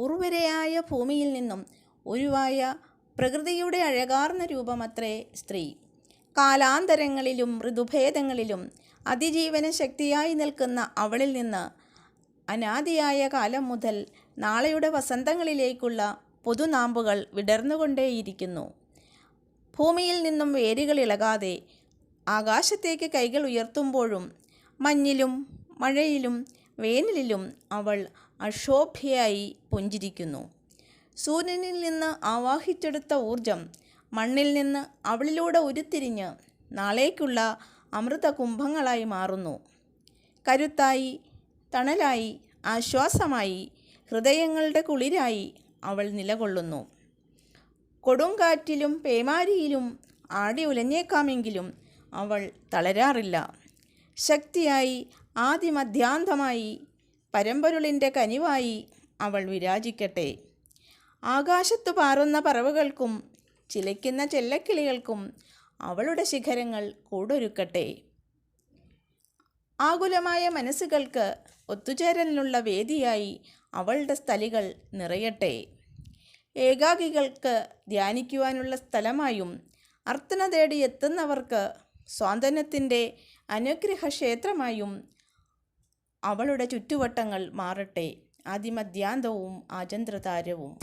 ഉർവരയായ ഭൂമിയിൽ നിന്നും ഉരുവായ പ്രകൃതിയുടെ അഴകാർന്ന രൂപമത്രേ സ്ത്രീ. കാലാന്തരങ്ങളിലും ഋതുഭേദങ്ങളിലും അതിജീവന ശക്തിയായി നിൽക്കുന്ന അവളിൽ നിന്ന് അനാദിയായ കാലം മുതൽ നാളെയുടെ വസന്തങ്ങളിലേക്കുള്ള പുതുനാമ്പുകൾ വിടർന്നുകൊണ്ടേയിരിക്കുന്നു. ഭൂമിയിൽ നിന്നും വേരുകൾ ഇളകാതെ ആകാശത്തേക്ക് കൈകൾ ഉയർത്തുമ്പോഴും മഞ്ഞിലും മഴയിലും വേനലിലും അവൾ അക്ഷോഭ്യയായി പുഞ്ചിരിക്കുന്നു. സൂര്യനിൽ നിന്ന് ആവാഹിച്ചെടുത്ത ഊർജം മണ്ണിൽ നിന്ന് അവളിലൂടെ ഉരുത്തിരിഞ്ഞ് നാളേക്കുള്ള അമൃത കുംഭങ്ങളായി മാറുന്നു. കരുത്തായി, തണലായി, ആശ്വാസമായി, ഹൃദയങ്ങളുടെ കുളിരായി അവൾ നിലകൊള്ളുന്നു. കൊടുങ്കാറ്റിലും പേമാരിയിലും ആടി ഉലഞ്ഞേക്കാമെങ്കിലും അവൾ തളരാറില്ല. ശക്തിയായി, ആദിമധ്യാന്തമായി, പരമ്പൊരുളിൻ്റെ കനിവായി അവൾ വിരാജിക്കട്ടെ. ആകാശത്തു പാറുന്ന പറവകൾക്കും ചിലയ്ക്കുന്ന ചെല്ലക്കിളികൾക്കും അവളുടെ ശിഖരങ്ങൾ കൂടൊരുക്കട്ടെ. ആകുലമായ മനസ്സുകൾക്ക് ഒത്തുചേരലിനുള്ള വേദിയായി അവളുടെ സ്ഥലികൾ നിറയട്ടെ. ഏകാകികൾക്ക് ധ്യാനിക്കുവാനുള്ള സ്ഥലമായും അർച്ചന തേടി എത്തുന്നവർക്ക് സ്വാന്തനത്തിൻ്റെ അനുഗ്രഹക്ഷേത്രമായും അവളുടെ ചുറ്റുവട്ടങ്ങൾ മാറട്ടെ. ആദിമധ്യാന്തവും ആചന്ദ്രതാരവും.